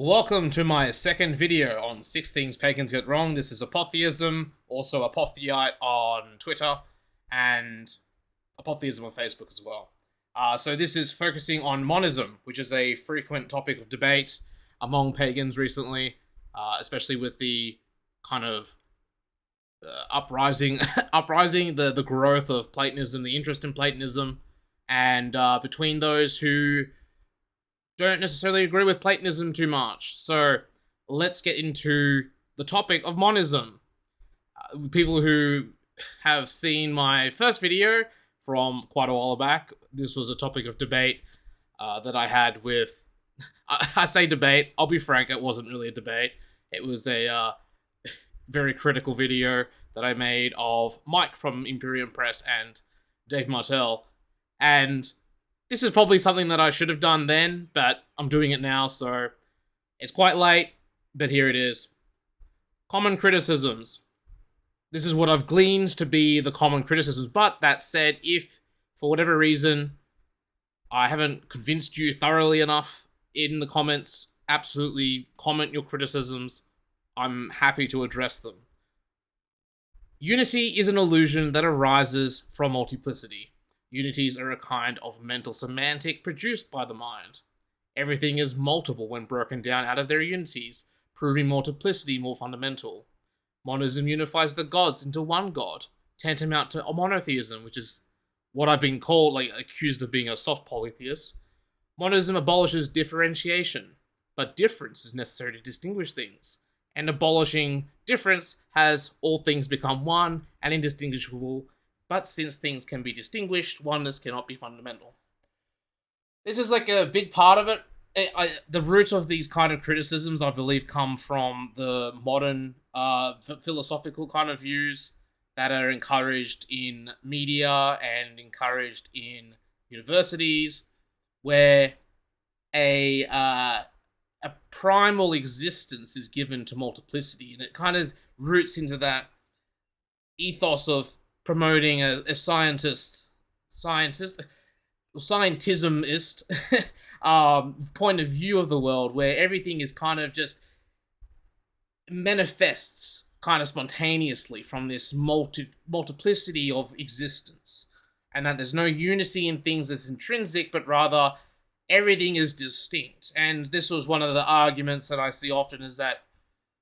Welcome to my second video on 6 things pagans get wrong. This is apotheism, also apotheite on Twitter, and apotheism on Facebook as well. So this is focusing on monism, which is a frequent topic of debate among pagans recently, especially with the kind of uprising, the growth of Platonism, the interest in Platonism, and between those who don't necessarily agree with Platonism too much. So let's get into the topic of monism. People who have seen my first video from quite a while back, this was a topic of debate that I had with... I say debate, I'll be frank, it wasn't really a debate. It was a very critical video that I made of Mike from Imperium Press and Dave Martell. And this is probably something that I should have done then, but I'm doing it now, so it's quite late, but here it is. Common criticisms. This is what I've gleaned to be the common criticisms, but that said, if, for whatever reason, I haven't convinced you thoroughly enough in the comments, absolutely comment your criticisms. I'm happy to address them. Unity is an illusion that arises from multiplicity. Unities are a kind of mental semantic produced by the mind. Everything is multiple when broken down out of their unities, proving multiplicity more fundamental. Monism unifies the gods into one god, tantamount to monotheism, which is what I've been called, accused of being a soft polytheist. Monism abolishes differentiation, but difference is necessary to distinguish things, and abolishing difference has all things become one and indistinguishable. But since things can be distinguished, oneness cannot be fundamental. This is a big part of it. The roots of these kind of criticisms, I believe, come from the modern philosophical kind of views that are encouraged in media and encouraged in universities, where a primal existence is given to multiplicity, and it kind of roots into that ethos of promoting a scientismist point of view of the world, where everything is kind of just manifests kind of spontaneously from this multiplicity of existence, and that there's no unity in things that's intrinsic, but rather everything is distinct. And this was one of the arguments that I see often, is that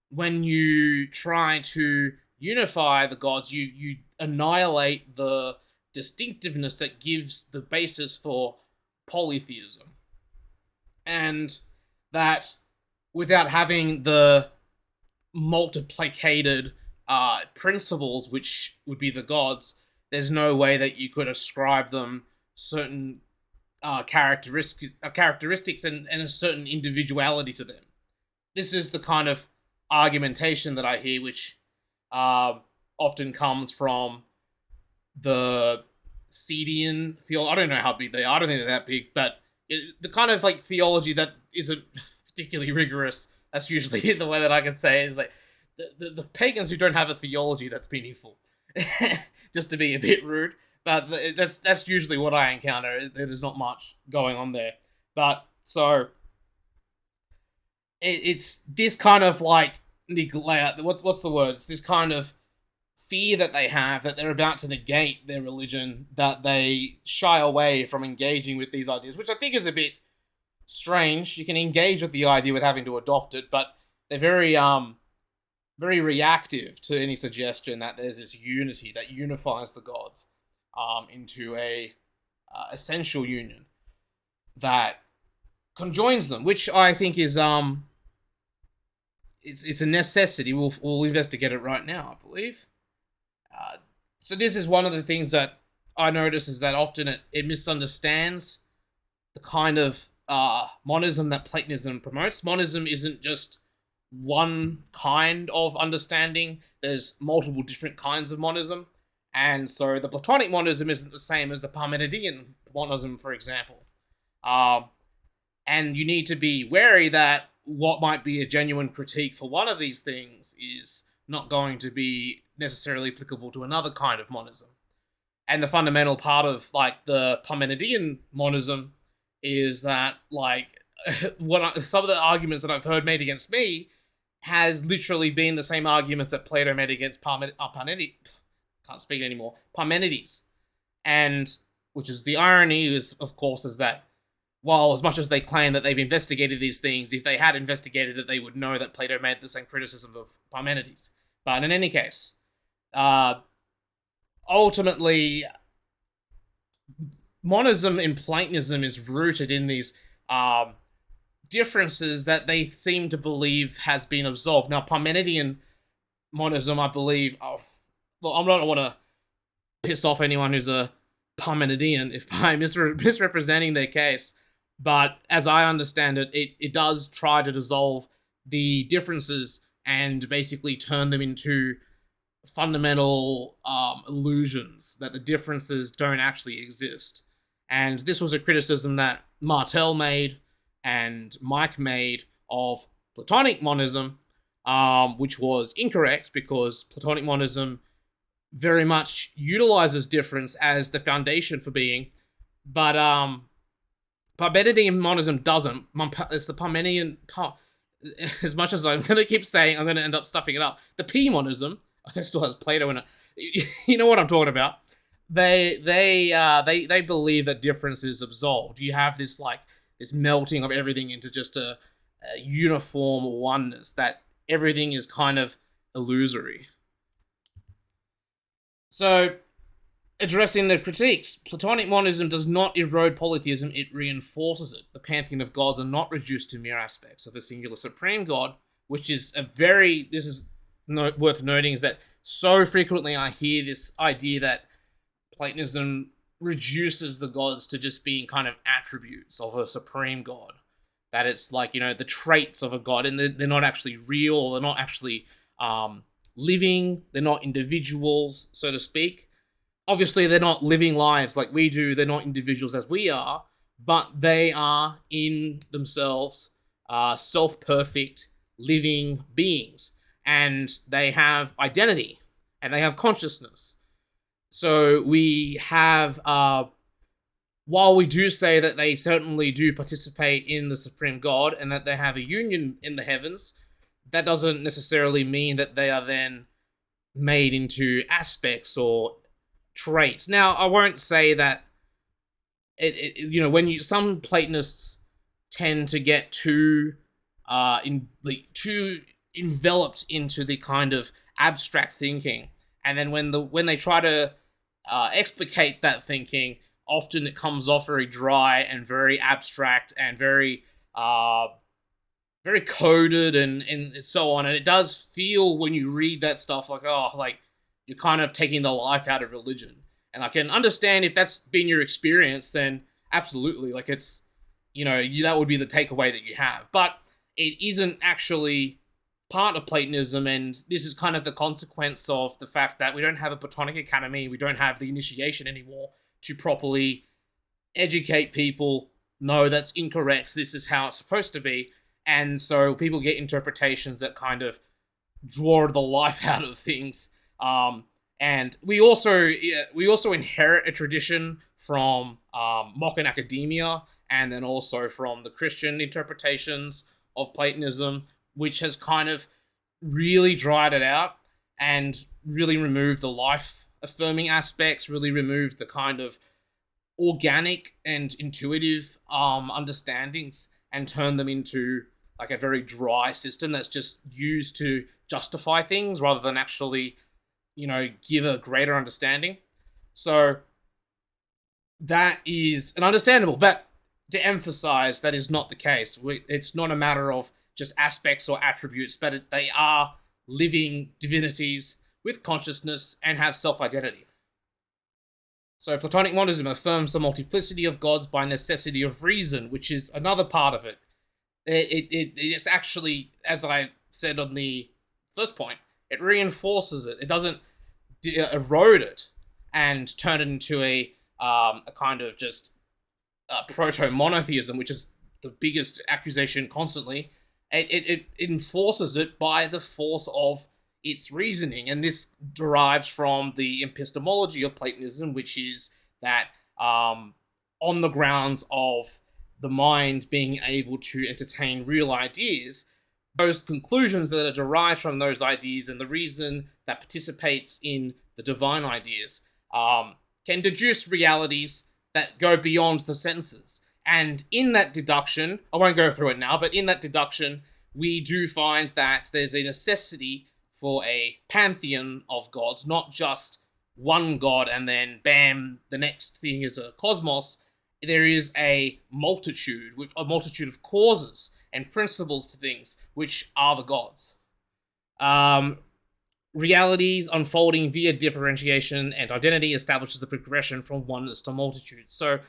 when you try to unify the gods, you annihilate the distinctiveness that gives the basis for polytheism. And that without having the multiplicated principles, which would be the gods, there's no way that you could ascribe them certain characteristics and a certain individuality to them. This is the kind of argumentation that I hear, which often comes from the Sedian theology. I don't know how big they are. I don't think they're that big, but the kind of theology that isn't particularly rigorous. That's usually the way that I can say it, is the pagans who don't have a theology that's meaningful. Just to be a bit rude, but that's usually what I encounter. There's not much going on there, but so it's this kind of what's the word? It's this kind of fear that they have that they're about to negate their religion, that they shy away from engaging with these ideas, which I think is a bit strange. You can engage with the idea with having to adopt it, but they're very reactive to any suggestion that there's this unity that unifies the gods into a essential union that conjoins them, which I think is it's a necessity. We'll investigate it right now, I believe. So this is one of the things that I notice, is that often it misunderstands the kind of monism that Platonism promotes. Monism isn't just one kind of understanding. There's multiple different kinds of monism. And so the Platonic monism isn't the same as the Parmenidean monism, for example. And you need to be wary that what might be a genuine critique for one of these things is not going to be necessarily applicable to another kind of monism. And the fundamental part of the Parmenidean monism is that some of the arguments that I've heard made against me has literally been the same arguments that Plato made against Parmenides. Can't speak anymore. Parmenides, and which is the irony is, of course, is that while as much as they claim that they've investigated these things, if they had investigated it, they would know that Plato made the same criticism of Parmenides. But in any case, ultimately, monism in Platonism is rooted in these differences that they seem to believe has been absolved. Now, Parmenidean monism, I believe... well, I don't want to piss off anyone who's a Parmenidean if by misrepresenting their case, but as I understand it, it does try to dissolve the differences and basically turn them into fundamental illusions, that the differences don't actually exist. And this was a criticism that Martel made and Mike made of Platonic monism, which was incorrect because Platonic monism very much utilizes difference as the foundation for being, but Parmenidean monism doesn't. It's the Parmenidean... as much as I'm going to keep saying, I'm going to end up stuffing it up. The P-monism, that still has Plato in it. You know what I'm talking about. They believe that difference is absolved. You have this melting of everything into just a uniform oneness, that everything is kind of illusory. So, addressing the critiques, Platonic monism does not erode polytheism, it reinforces it. The pantheon of gods are not reduced to mere aspects of a singular supreme god, which is worth noting, is that so frequently I hear this idea that Platonism reduces the gods to just being kind of attributes of a supreme god. That it's like, the traits of a god, and they're not actually real, they're not actually living, they're not individuals, so to speak. Obviously, they're not living lives like we do, they're not individuals as we are, but they are, in themselves, self-perfect, living beings. And they have identity, and they have consciousness. So we have, while we do say that they certainly do participate in the Supreme God, and that they have a union in the heavens, that doesn't necessarily mean that they are then made into aspects or traits. Now, I won't say that some Platonists tend to get too enveloped into the kind of abstract thinking, and then when they try to explicate that thinking, often it comes off very dry and very abstract and very very coded and so on. And it does feel, when you read that stuff, like you're kind of taking the life out of religion. And I can understand if that's been your experience, then absolutely, it's, that would be the takeaway that you have. But it isn't actually part of Platonism, and this is kind of the consequence of the fact that we don't have a Platonic academy, we don't have the initiation anymore to properly educate people. No, that's incorrect, this is how it's supposed to be. And so people get interpretations that kind of draw the life out of things. And we also inherit a tradition from modern academia, and then also from the Christian interpretations of Platonism, which has kind of really dried it out and really removed the life-affirming aspects, really removed the kind of organic and intuitive understandings, and turned them into a very dry system that's just used to justify things rather than actually, give a greater understanding. So that is understandable, but to emphasize, that is not the case. It's not a matter of just aspects or attributes, but they are living divinities with consciousness and have self-identity. So Platonic monism affirms the multiplicity of gods by necessity of reason, which is another part of it. It's actually, as I said on the first point, it reinforces it. It doesn't erode it and turn it into a kind of just proto-monotheism, which is the biggest accusation constantly. It enforces it by the force of its reasoning, and this derives from the epistemology of Platonism, which is that on the grounds of the mind being able to entertain real ideas, those conclusions that are derived from those ideas and the reason that participates in the divine ideas can deduce realities that go beyond the senses. And in that deduction, I won't go through it now, but in that deduction, we do find that there's a necessity for a pantheon of gods, not just one god and then bam, the next thing is a cosmos. There is a multitude of causes and principles to things, which are the gods. Realities unfolding via differentiation and identity establishes the progression from oneness to multitude. So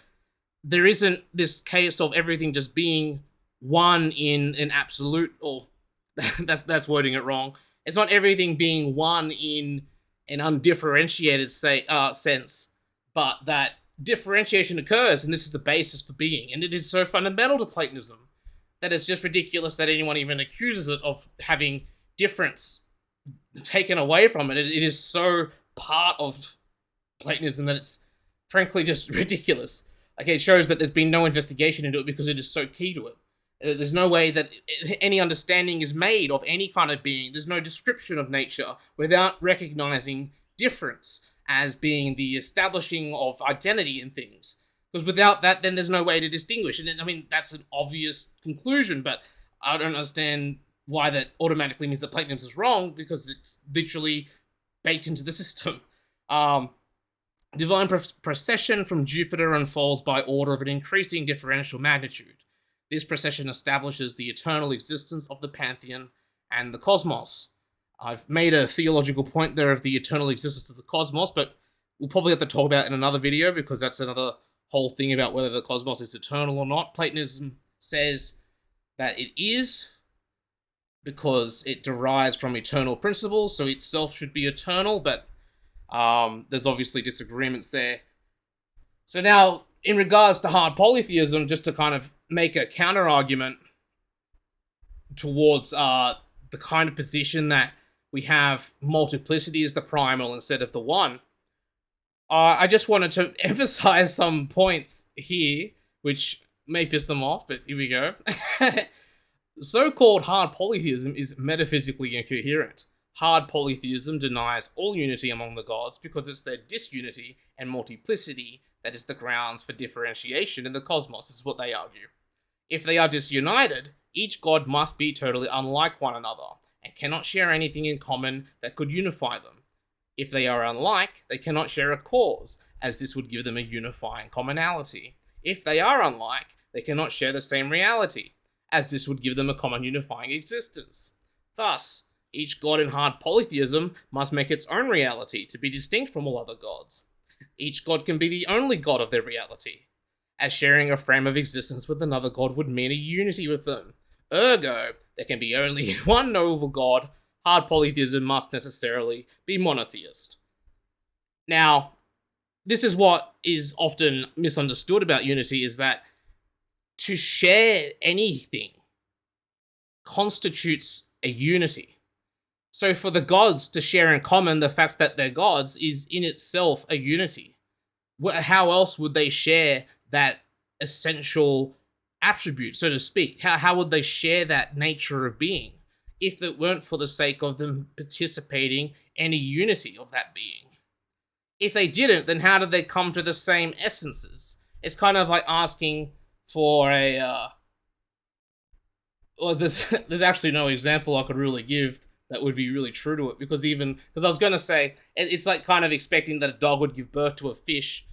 there isn't this case of everything just being one in an absolute, or that's wording it wrong. It's not everything being one in an undifferentiated sense, but that differentiation occurs, and this is the basis for being. And it is so fundamental to Platonism that it's just ridiculous that anyone even accuses it of having difference taken away from it. It is so part of Platonism that it's frankly just ridiculous. Like, it shows that there's been no investigation into it because it is so key to it. There's no way that any understanding is made of any kind of being. There's no description of nature without recognizing difference as being the establishing of identity in things. Because without that, then there's no way to distinguish. And I mean, that's an obvious conclusion, but I don't understand why that automatically means that Platonism is wrong, because it's literally baked into the system. Divine procession from Jupiter unfolds by order of an increasing differential magnitude. This procession establishes the eternal existence of the pantheon and the cosmos. I've made a theological point there of the eternal existence of the cosmos, but we'll probably have to talk about it in another video, because that's another whole thing about whether the cosmos is eternal or not. Platonism says that it is, because it derives from eternal principles, so itself should be eternal, but there's obviously disagreements there. So now, in regards to hard polytheism, just to kind of make a counter-argument towards the kind of position that we have multiplicity as the primal instead of the one, I just wanted to emphasize some points here, which may piss them off, but here we go. So-called hard polytheism is metaphysically incoherent. Hard polytheism denies all unity among the gods because it's their disunity and multiplicity that is the grounds for differentiation in the cosmos. This is what they argue. If they are disunited, each god must be totally unlike one another and cannot share anything in common that could unify them. If they are unlike, they cannot share a cause, as this would give them a unifying commonality. If they are unlike, they cannot share the same reality, as this would give them a common unifying existence. Thus, each god in hard polytheism must make its own reality to be distinct from all other gods. Each god can be the only god of their reality, as sharing a frame of existence with another god would mean a unity with them. Ergo, there can be only one knowable god. Hard polytheism must necessarily be monotheist. Now, this is what is often misunderstood about unity, is that to share anything constitutes a unity. So for the gods to share in common the fact that they're gods is in itself a unity. How else would they share that essential attribute, so to speak? How would they share that nature of being if it weren't for the sake of them participating in a unity of that being? If they didn't, then how did they come to the same essences? It's kind of like asking for a... there's actually no example I could really give that would be really true to it, because I was going to say, it's like kind of expecting that a dog would give birth to a fish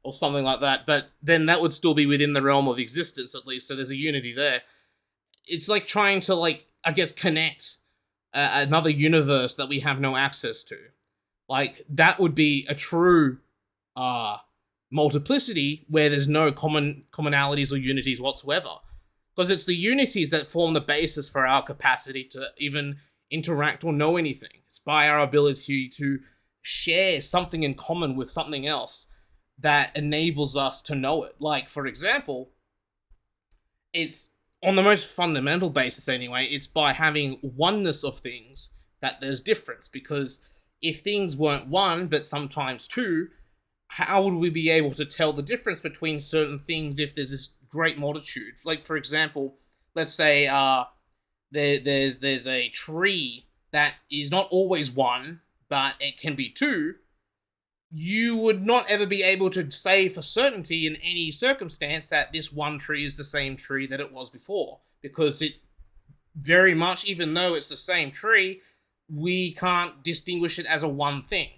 or something like that, but then that would still be within the realm of existence at least, so there's a unity there. It's like trying to, like, I guess, connect another universe that we have no access to. Like, that would be a true multiplicity where there's no commonalities or unities whatsoever. Because it's the unities that form the basis for our capacity to even interact or know anything. It's by our ability to share something in common with something else that enables us to know it. Like, for example, it's on the most fundamental basis anyway, it's by having oneness of things that there's difference. Because if things weren't one, but sometimes two, how would we be able to tell the difference between certain things if there's this great multitude. Like, for example, let's say there's a tree that is not always one, but it can be two. You would not ever be able to say for certainty in any circumstance that this one tree is the same tree that it was before, because it very much, even though it's the same tree, we can't distinguish it as a one thing.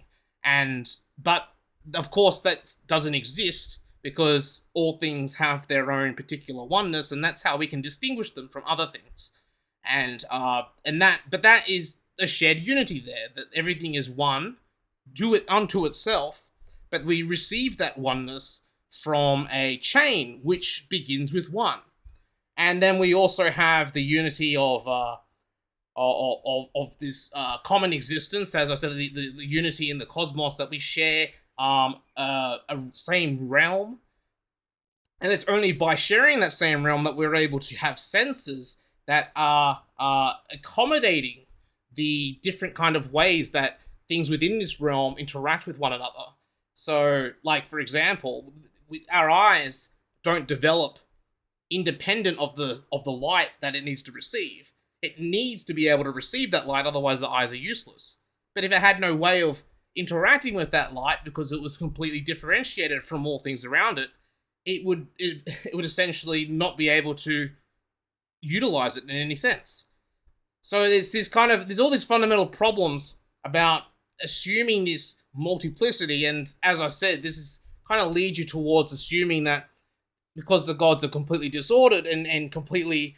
But of course that doesn't exist, because all things have their own particular oneness, and that's how we can distinguish them from other things. But that is a shared unity there, that everything is one, do it unto itself, but we receive that oneness from a chain which begins with one. And then we also have the unity of this common existence, as I said, the unity in the cosmos, that we share a same realm. And it's only by sharing that same realm that we're able to have senses that are accommodating the different kind of ways that things within this realm interact with one another. So, like, for example, our eyes don't develop independent of the light that it needs to receive. It needs to be able to receive that light, otherwise the eyes are useless. But if it had no way of interacting with that light because it was completely differentiated from all things around it, it would essentially not be able to utilize it in any sense. So there's all these fundamental problems about assuming this multiplicity, and as I said, this is kind of leads you towards assuming that because the gods are completely disordered and completely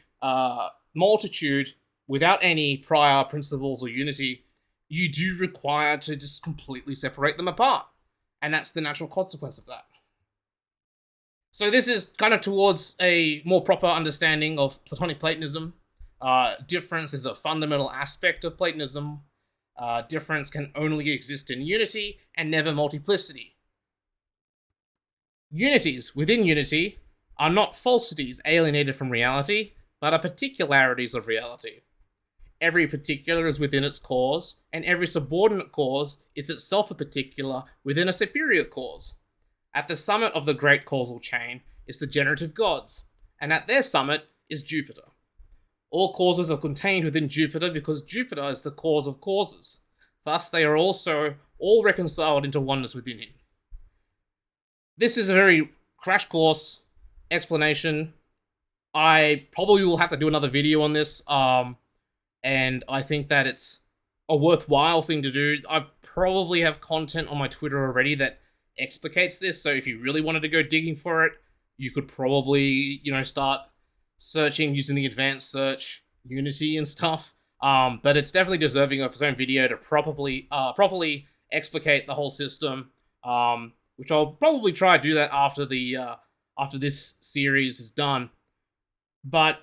multitude without any prior principles or unity, you do require to just completely separate them apart. And that's the natural consequence of that. So this is kind of towards a more proper understanding of Platonic Platonism. Difference is a fundamental aspect of Platonism. Difference can only exist in unity and never multiplicity. Unities within unity are not falsities alienated from reality, but are particularities of reality. Every particular is within its cause, and every subordinate cause is itself a particular within a superior cause. At the summit of the great causal chain is the generative gods, and at their summit is Jupiter. All causes are contained within Jupiter because Jupiter is the cause of causes. Thus, they are also all reconciled into oneness within him. This is a very crash course explanation. I probably will have to do another video on this, and I think that it's a worthwhile thing to do. I probably have content on my Twitter already that explicates this, so if you really wanted to go digging for it, you could probably, start searching using the advanced search Unity and stuff. But it's definitely deserving of its own video to properly explicate the whole system, which I'll probably try to do that after this series is done. But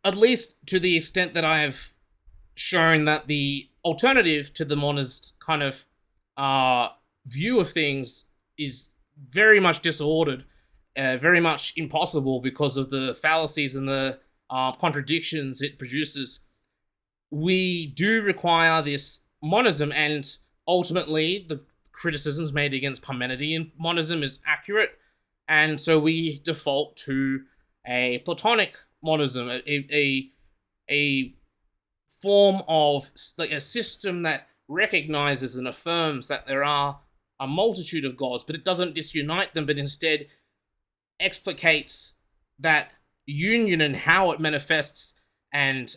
at least to the extent that I have shown that the alternative to the monist kind of view of things is very much disordered, very much impossible because of the fallacies and the contradictions it produces. We do require this monism, and ultimately the criticisms made against Parmenidean monism is accurate, and so we default to a Platonic monism, a form of, like, a system that recognizes and affirms that there are a multitude of gods, but it doesn't disunite them, but instead explicates that union and how it manifests and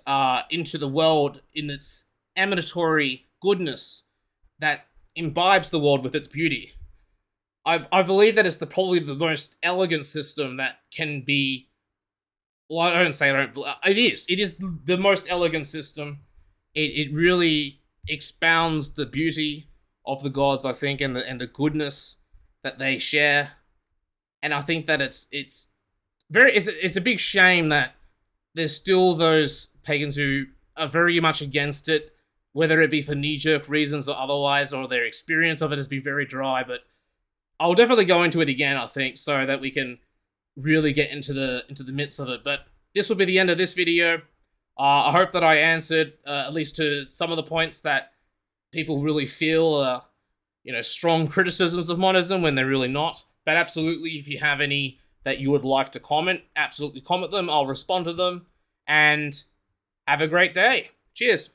into the world in its emanatory goodness that imbibes the world with its beauty. I believe that it's probably the most elegant system that can be. Well, it is. It is the most elegant system. It really expounds the beauty of the gods, I think, and the goodness that they share. And I think that it's a big shame that there's still those pagans who are very much against it, whether it be for knee-jerk reasons or otherwise, or their experience of it has been very dry. But I'll definitely go into it again, I think, so that we can really get into the midst of it. But this will be the end of this video. I hope that I answered at least to some of the points that people really feel strong criticisms of monism when they're really not. But absolutely, if you have any that you would like to comment, absolutely comment them. I'll respond to them. And have a great day. Cheers.